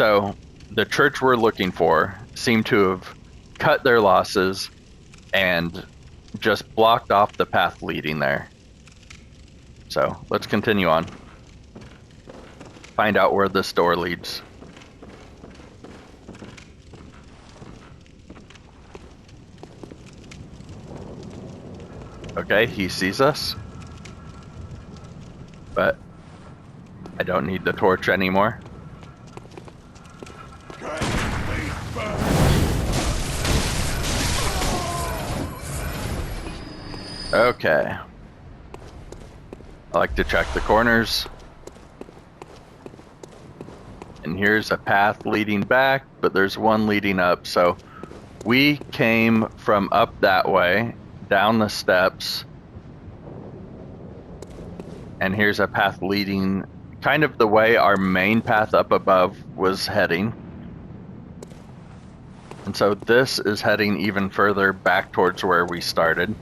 So the church we're looking for seemed to have cut their losses and just blocked off the path leading there. So let's continue on. Find out where this door leads. Okay, he sees us. But I don't need the torch anymore. Okay. I like to check the corners. And here's a path leading back, but there's one leading up. So we came from up that way, down the steps. And here's a path leading kind of the way our main path up above was heading. And so this is heading even further back towards where we started.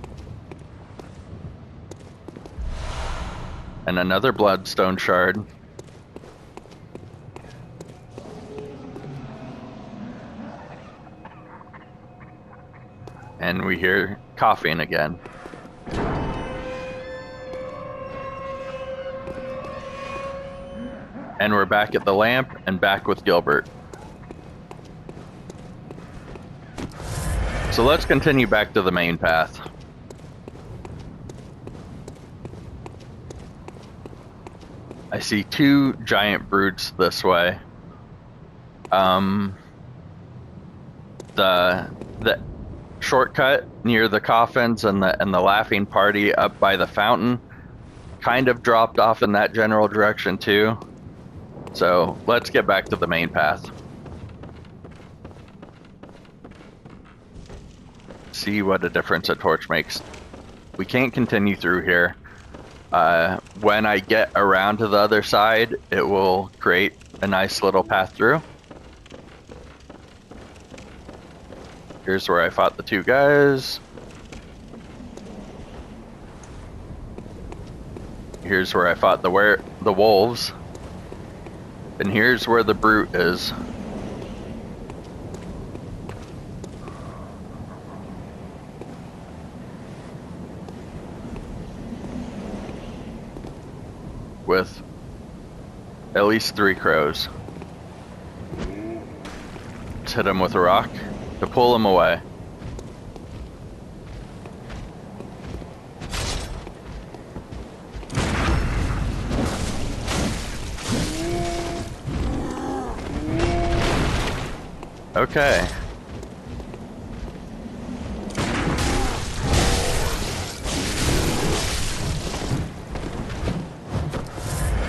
And another bloodstone shard. And we hear coughing again. And we're back at the lamp and back with Gilbert. So let's continue back to the main path. I see two giant brutes this way. The shortcut near the coffins and the laughing party up by the fountain kind of dropped off in that general direction too. So let's get back to the main path. See what a difference a torch makes. We can't continue through here. When I get around to the other side, it will create a nice little path through. Here's where I fought the two guys. Here's where I fought the wolves. And here's where the brute is. With at least 3 crows. Let's hit him with a rock to pull him away. Okay.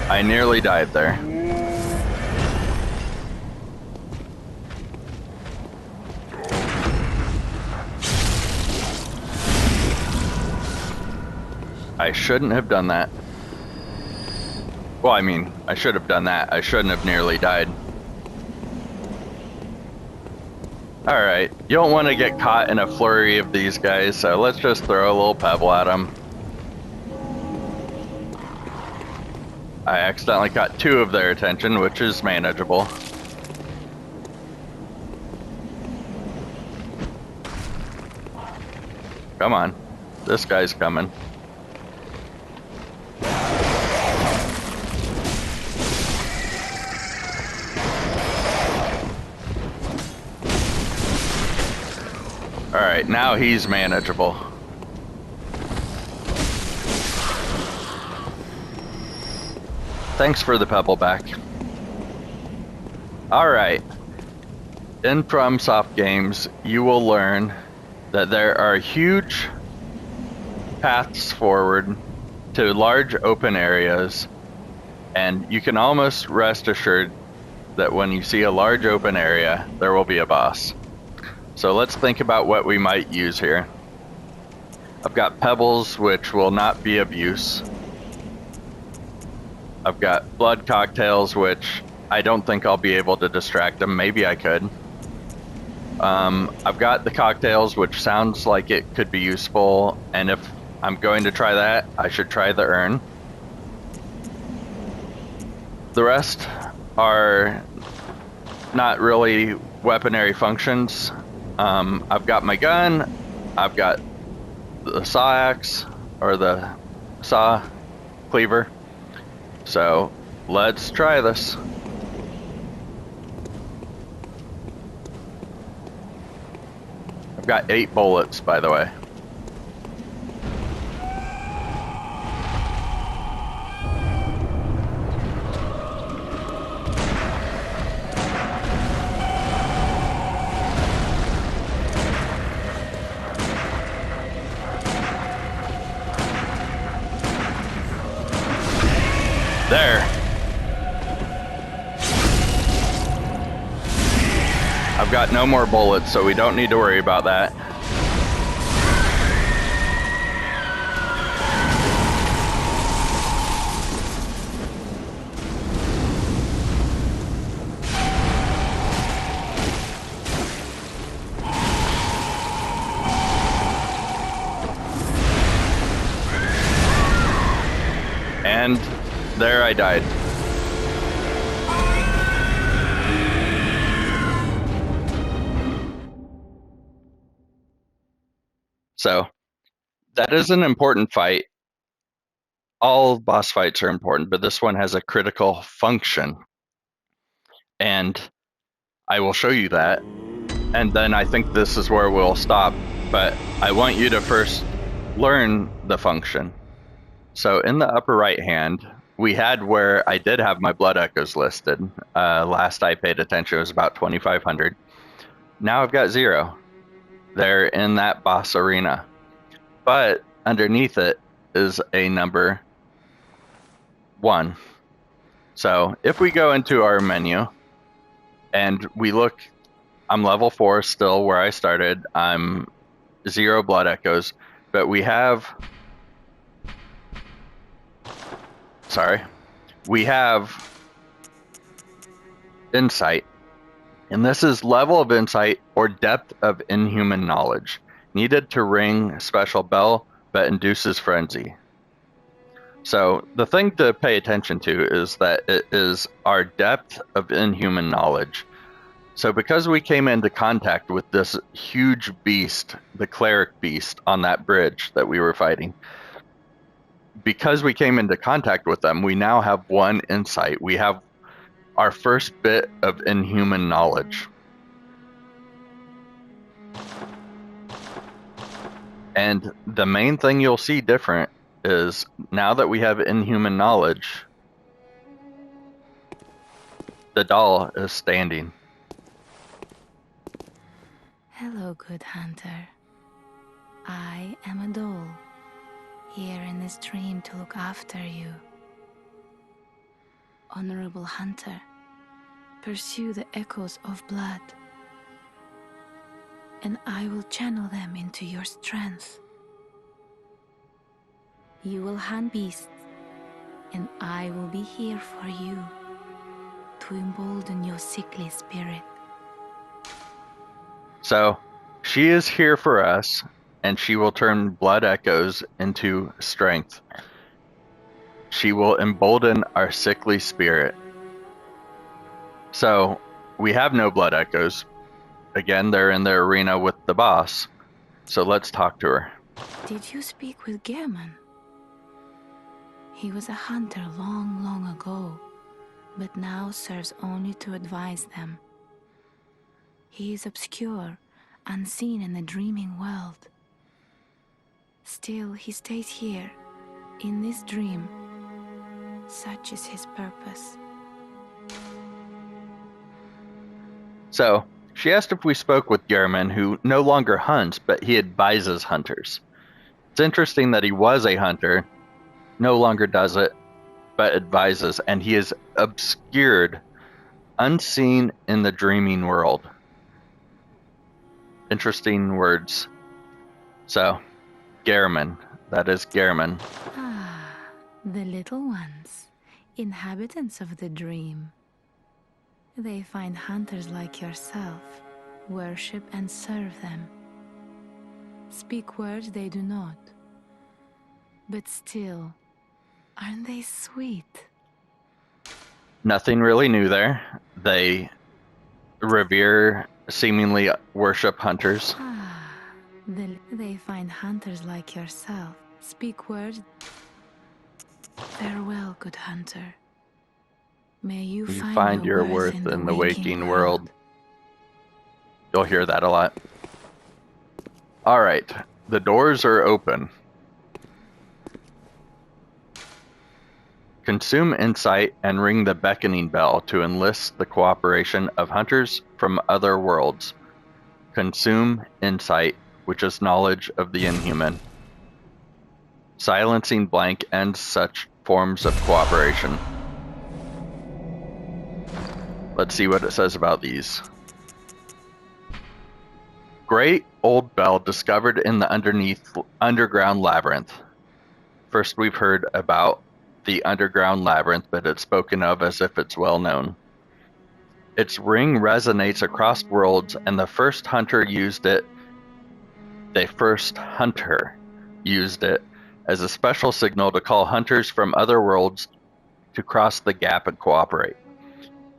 I nearly died there. I shouldn't have done that. Well, I mean, I should have done that. I shouldn't have nearly died. Alright, you don't want to get caught in a flurry of these guys, so let's just throw a little pebble at them. I accidentally got 2 of their attention, which is manageable. Come on, this guy's coming. Alright, now he's manageable. Thanks for the pebble back. Alright. In FromSoft games, you will learn that there are huge paths forward to large open areas, and you can almost rest assured that when you see a large open area, there will be a boss. So let's think about what we might use here. I've got pebbles, which will not be of use. I've got blood cocktails, which I don't think I'll be able to distract them. Maybe I could. I've got the cocktails, which sounds like it could be useful, and if I'm going to try that, I should try the urn. The rest are not really weaponry functions. I've got my gun, I've got the saw axe, or the saw cleaver. So let's try this. I've got 8 bullets, by the way. There. I've got no more bullets, so we don't need to worry about that. And there I died. So that is an important fight. All boss fights are important, but this one has a critical function. And I will show you that. And then I think this is where we'll stop. But I want you to first learn the function. So in the upper right hand, we had where I did have my blood echoes listed. Last I paid attention, it was about 2,500. Now I've got 0. They're in that boss arena. But underneath it is a number 1. So if we go into our menu and we look, I'm level 4 still where I started. I'm 0 blood echoes, but we have insight. And this is level of insight or depth of inhuman knowledge. Needed to ring special bell, but induces frenzy. So the thing to pay attention to is that it is our depth of inhuman knowledge. So because we came into contact with this huge beast, the Cleric Beast, on that bridge that we were fighting, because we came into contact with them, we now have 1 insight. We have our first bit of inhuman knowledge. And the main thing you'll see different is now that we have inhuman knowledge, the doll is standing. Hello, good hunter. I am a doll, here in this dream to look after you. Honorable hunter, pursue the echoes of blood, and I will channel them into your strength. You will hunt beasts, and I will be here for you to embolden your sickly spirit. So she is here for us, and she will turn blood echoes into strength. She will embolden our sickly spirit. So we have no blood echoes. Again, they're in the arena with the boss. So let's talk to her. Did you speak with German? He was a hunter long, long ago, but now serves only to advise them. He is obscure, unseen in the dreaming world. Still, he stays here, in this dream. Such is his purpose. So she asked if we spoke with German, who no longer hunts, but he advises hunters. It's interesting that he was a hunter, no longer does it, but advises, and he is obscured, unseen in the dreaming world. Interesting words. So, Gehrman, that is Gehrman. Ah, the little ones, inhabitants of the dream. They find hunters like yourself, worship and serve them. Speak words they do not, but still, aren't they sweet? Nothing really new there. They revere, seemingly worship hunters. They find hunters like yourself. Speak words. Farewell, good hunter. May you find your worth in the waking world. You'll hear that a lot. All right, the doors are open. Consume insight and ring the beckoning bell to enlist the cooperation of hunters from other worlds. Consume insight, which is knowledge of the inhuman. Silencing blank ends such forms of cooperation. Let's see what it says about these. Great old bell discovered in the underground labyrinth. First we've heard about the underground labyrinth, but it's spoken of as if it's well known. Its ring resonates across worlds, and the first hunter used it as a special signal to call hunters from other worlds to cross the gap and cooperate.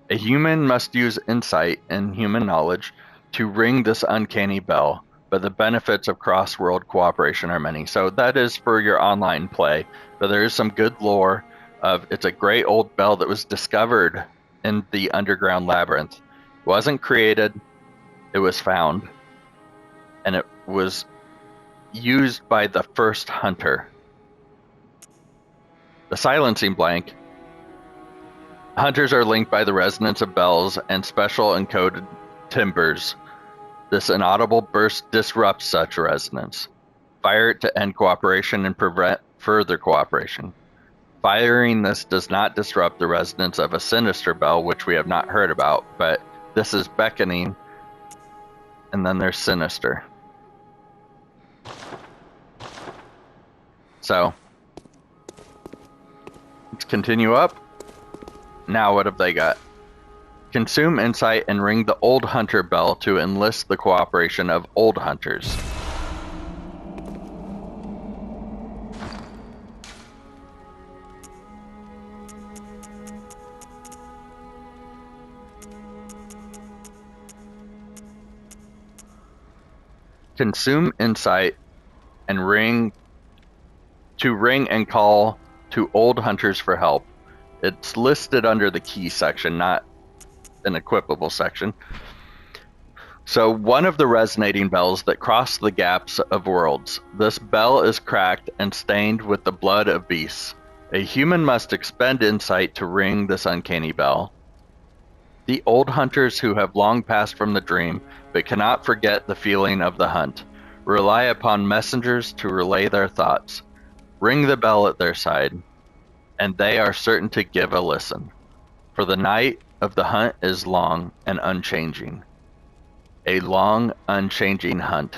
A human must use insight and human knowledge to ring this uncanny bell, but the benefits of cross-world cooperation are many. So that is for your online play, but there is some good lore of it's a great old bell that was discovered in the underground labyrinth. It wasn't created, it was found, and it was used by the first hunter. The silencing blank. Hunters are linked by the resonance of bells and special encoded timbers. This inaudible burst disrupts such resonance. Fire it to end cooperation and prevent further cooperation. Firing this does not disrupt the resonance of a sinister bell, which we have not heard about, but this is beckoning, and then there's sinister. So, let's continue up. Now what have they got? Consume insight and ring the old hunter bell to enlist the cooperation of old hunters. Consume insight and ring and call to old hunters for help. It's listed under the key section, not an equipable section. So one of the resonating bells that cross the gaps of worlds. This bell is cracked and stained with the blood of beasts. A human must expend insight to ring this uncanny bell. The old hunters who have long passed from the dream, but cannot forget the feeling of the hunt, rely upon messengers to relay their thoughts. Ring the bell at their side, and they are certain to give a listen. For the night of the hunt is long and unchanging. A long, unchanging hunt.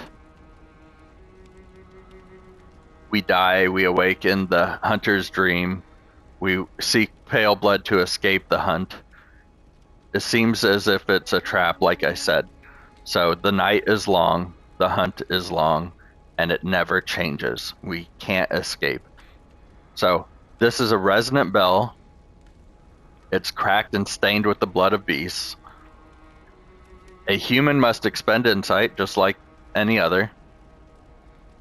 We die, we awake in the hunter's dream. We seek pale blood to escape the hunt. It seems as if it's a trap, like I said. So the night is long, the hunt is long, and it never changes. We can't escape. So this is a resonant bell. It's cracked and stained with the blood of beasts. A human must expend insight, just like any other.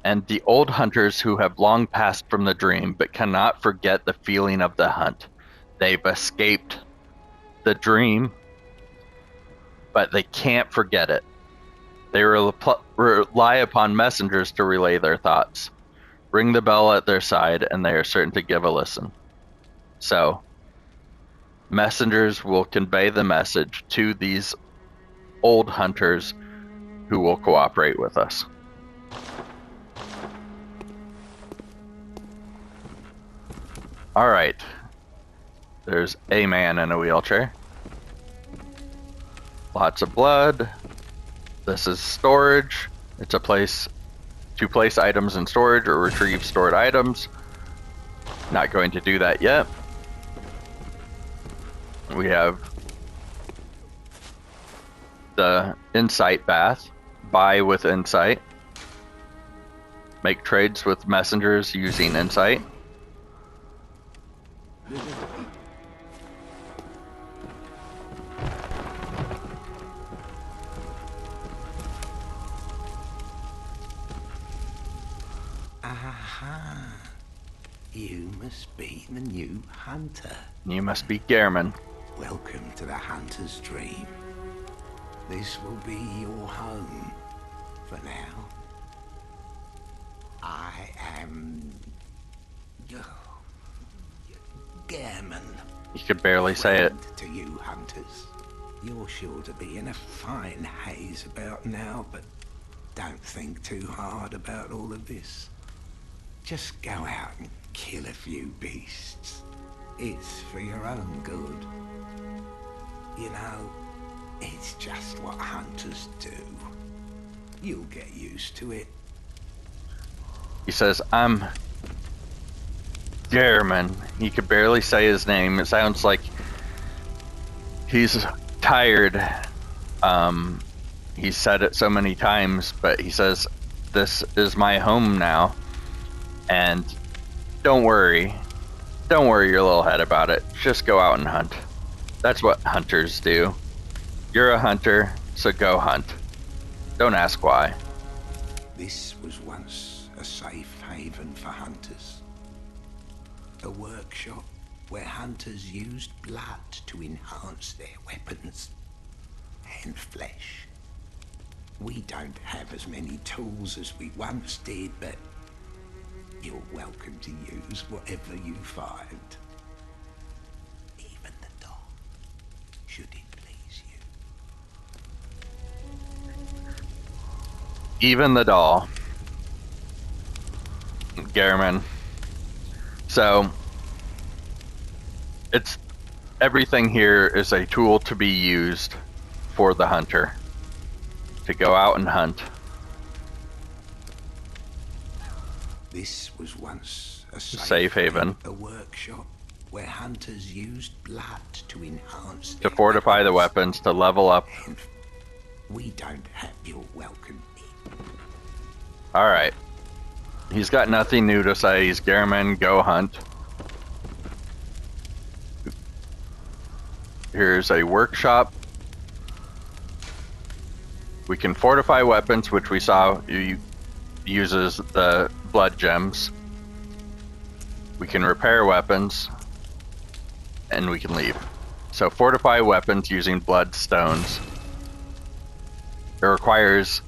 And the old hunters who have long passed from the dream, but cannot forget the feeling of the hunt. They've escaped the dream, but they can't forget it. They rely upon messengers to relay their thoughts. Ring the bell at their side, and they are certain to give a listen. So, messengers will convey the message to these old hunters who will cooperate with us. All right. There's a man in a wheelchair. Lots of blood. This is storage. It's a place to place items in storage or retrieve stored items. Not going to do that yet. We have the insight bath. Buy with insight. Make trades with messengers using insight. You must be the new hunter. You must be Gehrman. Welcome to the hunter's dream. This will be your home for now. I am... Gehrman. You could barely say it. To you, hunters. You're sure to be in a fine haze about now, but don't think too hard about all of this. Just go out and kill a few beasts. It's for your own good. You know, it's just what hunters do. You'll get used to it. He says, I'm Gehrman. He could barely say his name. It sounds like he's tired. He said it so many times, but he says, this is my home now. And don't worry your little head about it. Just go out and hunt. That's what hunters do. You're a hunter, so go hunt. Don't ask why. This was once a safe haven for hunters. A workshop where hunters used blood to enhance their weapons and flesh. We don't have as many tools as we once did, but you're welcome to use whatever you find. Even the dog, should it please you. Even the doll. Gehrman. So, it's everything here is a tool to be used for the hunter to go out and hunt. This was once a safe haven. A workshop where hunters used blood to enhance to fortify the weapons, to level up. And we don't have your welcome. Alright. He's got nothing new to say. He's Gehrman, go hunt. Here's a workshop. We can fortify weapons, which we saw uses the blood gems. We can repair weapons, and we can leave. So fortify weapons using blood stones. It requires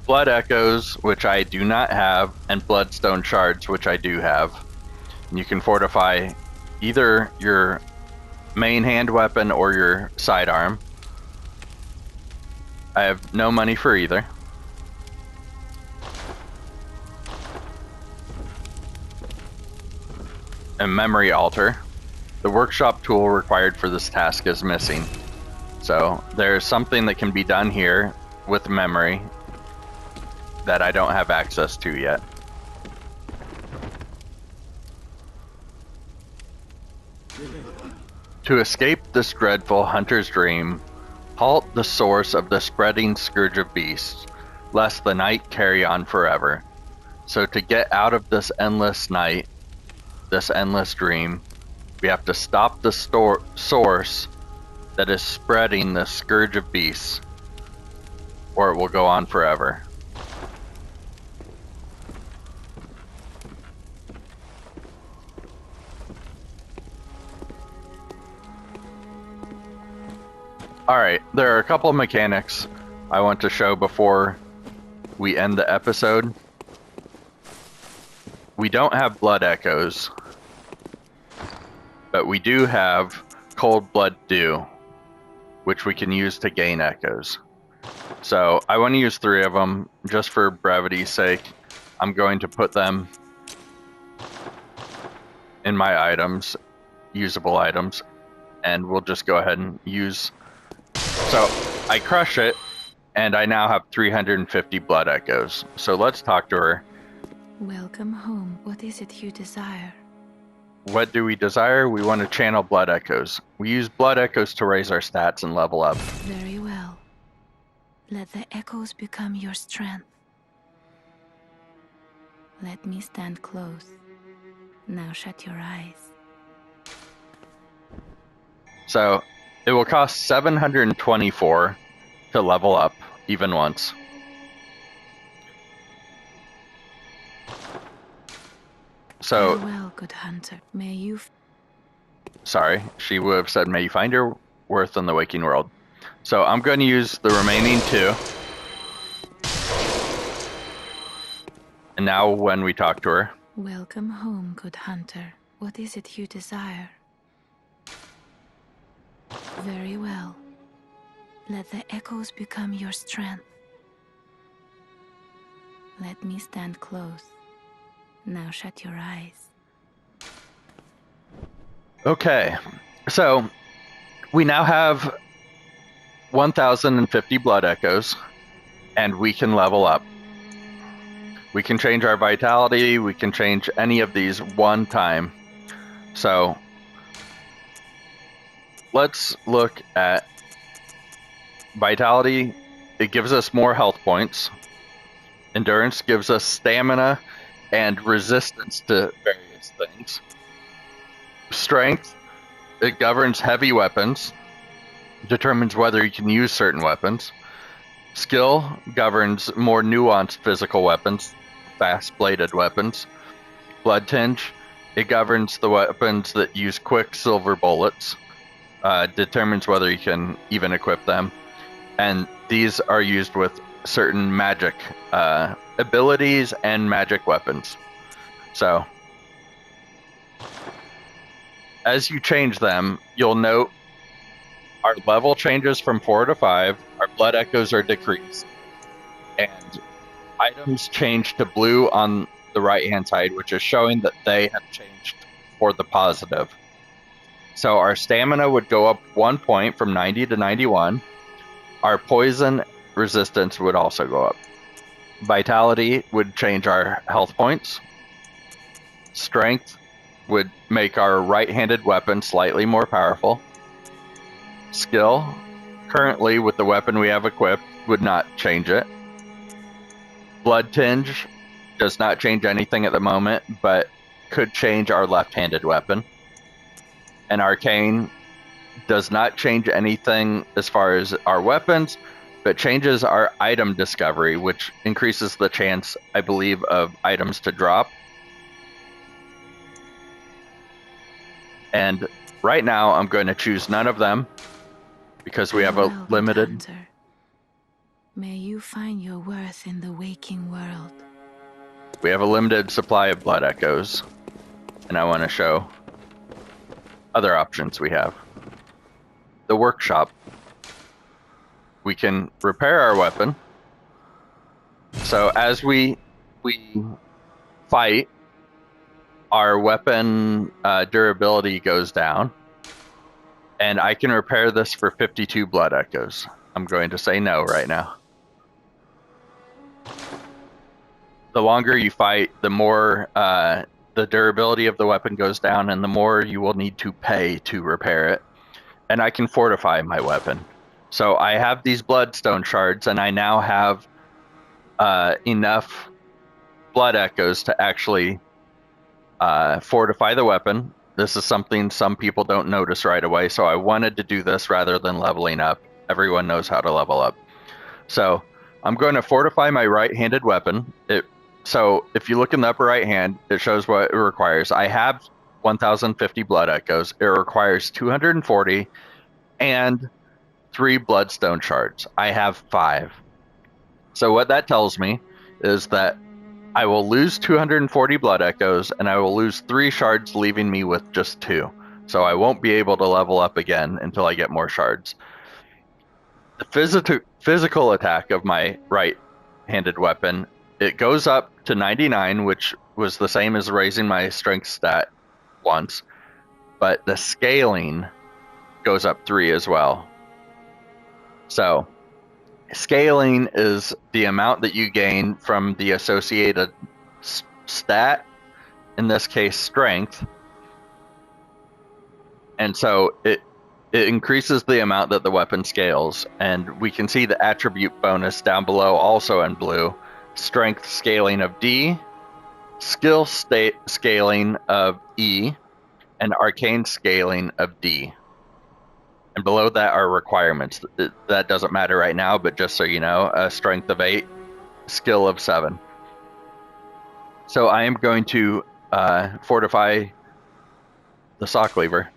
blood echoes, which I do not have, and bloodstone shards, which I do have. And you can fortify either your main hand weapon or your sidearm. I have no money for either. And memory altar. The workshop tool required for this task is missing. So there's something that can be done here with memory that I don't have access to yet. To escape this dreadful hunter's dream, halt the source of the spreading scourge of beasts, lest the night carry on forever. So to get out of this endless night, this endless dream, we have to stop the source that is spreading the scourge of beasts, or it will go on forever. Alright, there are a couple of mechanics I want to show before we end the episode. We don't have blood echoes, but we do have cold blood dew, which we can use to gain echoes. So I want to use 3 of them just for brevity's sake. I'm going to put them in my items, usable items, and we'll just go ahead and use. So I crush it, and I now have 350 blood echoes. So let's talk to her. Welcome home. What is it you desire? What do we desire? We want to channel blood echoes. We use blood echoes to raise our stats and level up. Very well. Let the echoes become your strength. Let me stand close. Now shut your eyes. So it will cost 724 to level up even once. So, Farewell, good hunter. May you... sorry, she would have said, may you find your worth in the waking world. So I'm going to use the remaining 2. And now when we talk to her. Welcome home, good hunter. What is it you desire? Very well. Let the echoes become your strength. Let me stand close. Now shut your eyes. Okay, so we now have 1,050 blood echoes, and we can level up. We can change our vitality, we can change any of these one time. So let's look at vitality. It gives us more health points. Endurance gives us stamina and resistance to various things. Strength, it governs heavy weapons, determines whether you can use certain weapons. Skill governs more nuanced physical weapons, fast-bladed weapons. Blood tinge, it governs the weapons that use quick silver bullets, determines whether you can even equip them. And these are used with certain magic abilities and magic weapons. So, as you change them, you'll note our level changes from 4 to 5, our blood echoes are decreased, and items change to blue on the right-hand side, which is showing that they have changed for the positive. So our stamina would go up 1 point from 90 to 91. Our poison resistance would also go up. Vitality would change our health points. Strength would make our right-handed weapon slightly more powerful. Skill, currently with the weapon we have equipped, would not change it. Blood tinge does not change anything at the moment, but could change our left-handed weapon. And arcane does not change anything as far as our weapons, but changes our item discovery, which increases the chance, I believe, of items to drop. And right now, I'm going to choose none of them, because we have a limited... Hunter. May you find your worth in the waking world. We have a limited supply of blood echoes, and I want to show other options we have. The workshop. We can repair our weapon. So as we fight, our weapon durability goes down. And I can repair this for 52 blood echoes. I'm going to say no right now. The longer you fight, the more the durability of the weapon goes down, and the more you will need to pay to repair it. And I can fortify my weapon. So I have these bloodstone shards, and I now have enough blood echoes to actually fortify the weapon. This is something some people don't notice right away, so I wanted to do this rather than leveling up. Everyone knows how to level up. So I'm going to fortify my right-handed weapon. So if you look in the upper right hand, it shows what it requires. I have 1,050 blood echoes. It requires 240 and 3 bloodstone shards. I have 5. So what that tells me is that I will lose 240 blood echoes, and I will lose 3 shards, leaving me with just 2. So I won't be able to level up again until I get more shards. The physical attack of my right-handed weapon, it goes up to 99, which was the same as raising my strength stat once, but the scaling goes up 3 as well. So scaling is the amount that you gain from the associated stat, in this case strength, and so it increases the amount that the weapon scales. And we can see the attribute bonus down below, also in blue. Strength scaling of D, skill scaling of E, and arcane scaling of D. And below that are requirements. That doesn't matter right now, but just so you know, a strength of 8, skill of 7. So I am going to fortify the saw cleaver.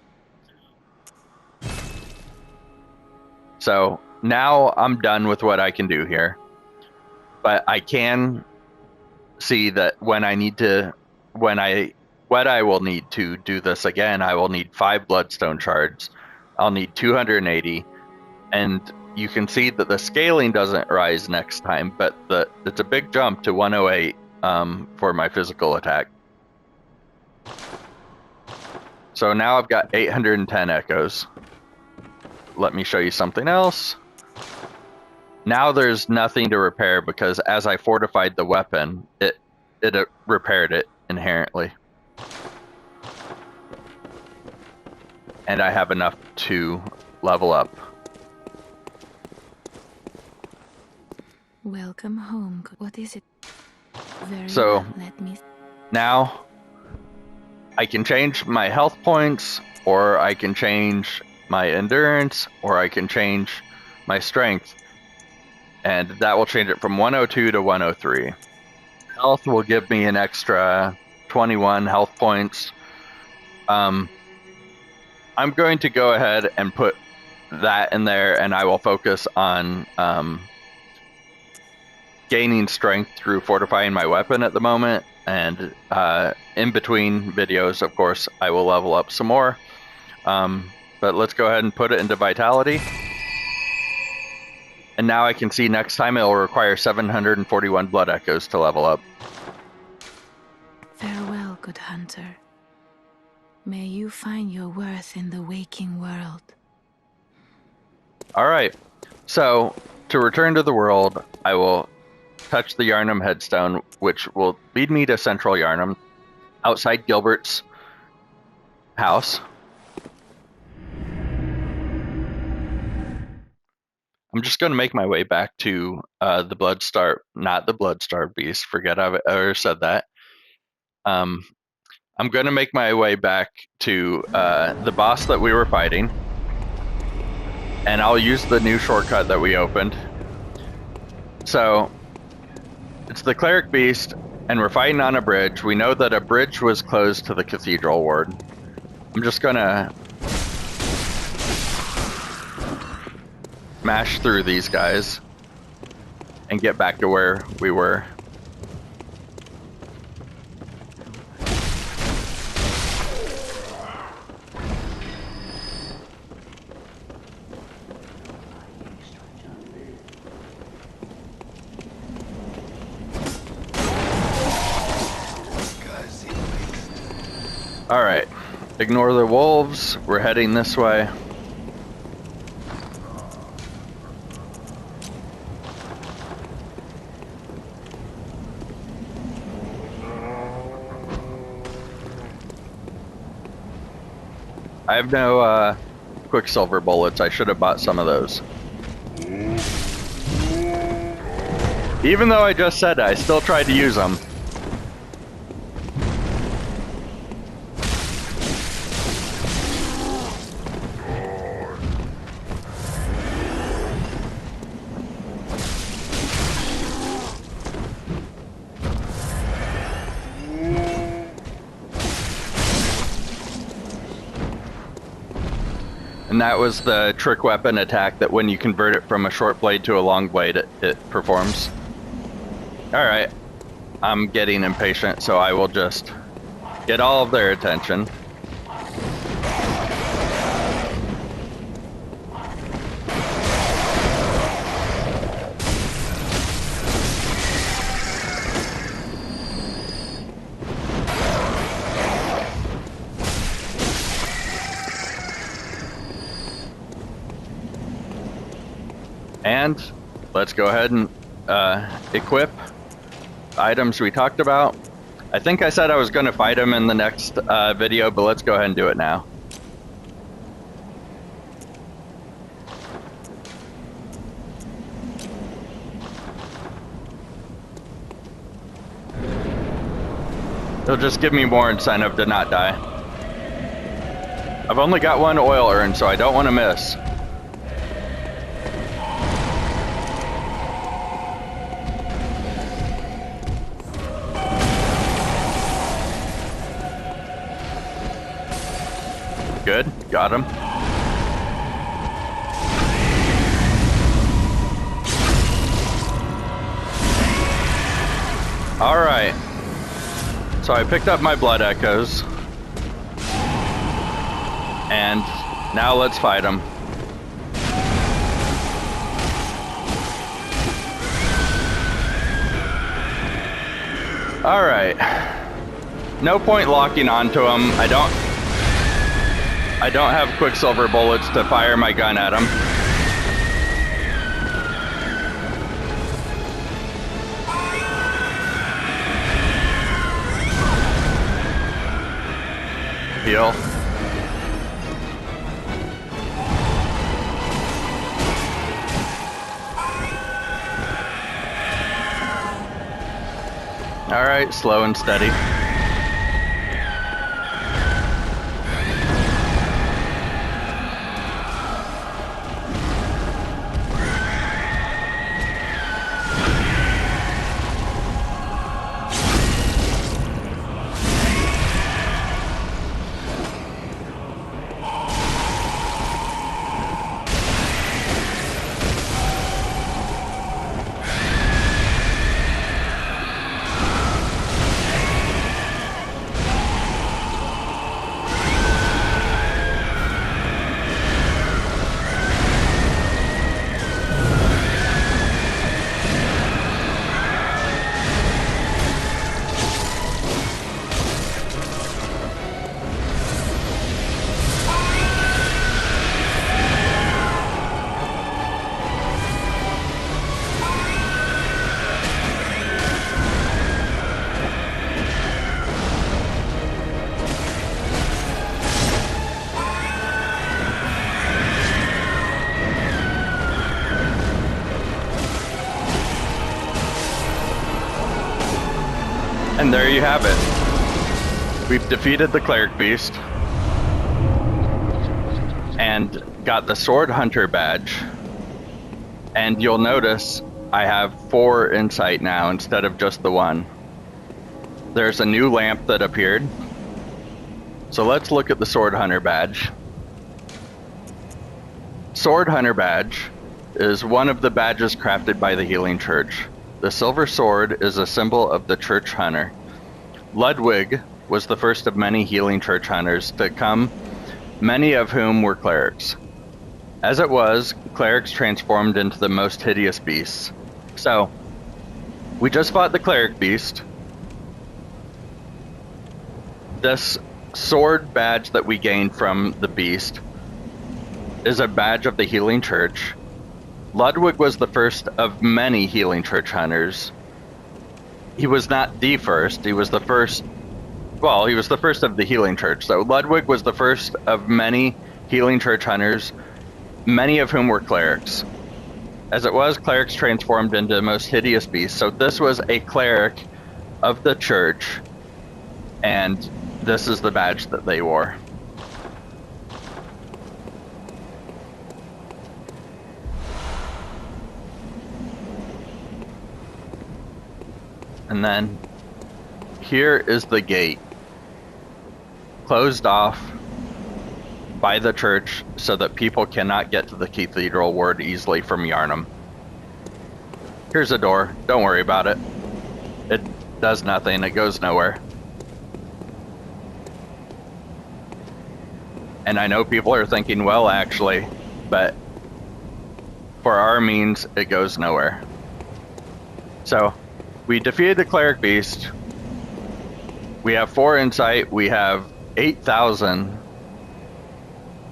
So now I'm done with what I can do here. But I can see that when I will need to do this again, I will need 5 bloodstone shards. I'll need 280, and you can see that the scaling doesn't rise next time, but it's a big jump to 108 for my physical attack. So now I've got 810 echoes. Let me show you something else. Now there's nothing to repair because as I fortified the weapon, it repaired it inherently. And I have enough to level up. Welcome home. What is it? Very So well. Let me. now I can change my health points, or I can change my endurance, or I can change my strength. And that will change it from 102 to 103. Health will give me an extra 21 health points. I'm going to go ahead and put that in there, and I will focus on gaining strength through fortifying my weapon at the moment. And in between videos, of course, I will level up some more. But let's go ahead and put it into Vitality. And now I can see next time it will require 741 blood echoes to level up. Farewell, good hunter. May you find your worth in the waking world. Alright, so to return to the world, I will touch the Yharnam headstone, which will lead me to Central Yharnam, outside Gilbert's house. I'm just going to make my way back to not the Bloodstar Beast, forget I've ever said that. I'm going to make my way back to the boss that we were fighting, and I'll use the new shortcut that we opened. So, it's the Cleric Beast, and we're fighting on a bridge. We know that a bridge was closed to the Cathedral Ward. I'm just going to mash through these guys and get back to where we were. Alright, ignore the wolves, we're heading this way. I have no Quicksilver bullets, I should have bought some of those. Even though I just said it, I still tried to use them. And that was the trick weapon attack that when you convert it from a short blade to a long blade, it performs. Alright, I'm getting impatient, so I will just get all of their attention. And let's go ahead and equip items we talked about. I think I said I was going to fight him in the next video, but let's go ahead and do it now. It'll just give me more incentive to not die. I've only got one oil urn, so I don't want to miss. Got him. Alright. So I picked up my blood echoes. And now let's fight them. Alright. No point locking onto them. I don't have quicksilver bullets to fire my gun at them. Heal. All right, slow and steady. And there you have it. We've defeated the Cleric Beast and got the Sword Hunter badge. And you'll notice I have 4 insight now instead of just the 1. There's a new lamp that appeared. So let's look at the Sword Hunter badge. Sword Hunter badge is one of the badges crafted by the Healing Church. The silver sword is a symbol of the Church Hunter. Ludwig was the first of many Healing Church Hunters to come, many of whom were clerics. As it was, clerics transformed into the most hideous beasts. So, we just fought the Cleric Beast. This sword badge that we gained from the beast is a badge of the Healing Church. Ludwig was the first of many Healing Church Hunters. He was not the first, he was the first, well, he was the first of the Healing Church. So Ludwig was the first of many Healing Church Hunters, many of whom were clerics. As it was, clerics transformed into the most hideous beasts. So this was a cleric of the church, and this is the badge that they wore. And then here is the gate, closed off by the church so that people cannot get to the Cathedral Ward easily from Yharnam. Here's a door. Don't worry about it. It does nothing. It goes nowhere. And I know people are thinking, well, actually, but for our means, it goes nowhere. So, we defeated the Cleric Beast. We have 4 insight. We have 8,000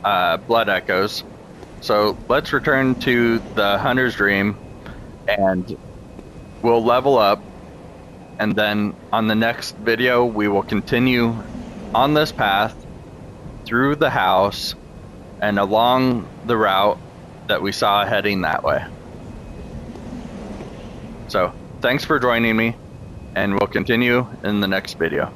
blood echoes. So let's return to the Hunter's Dream and we'll level up. And then on the next video, we will continue on this path through the house and along the route that we saw heading that way. So, thanks for joining me, and we'll continue in the next video.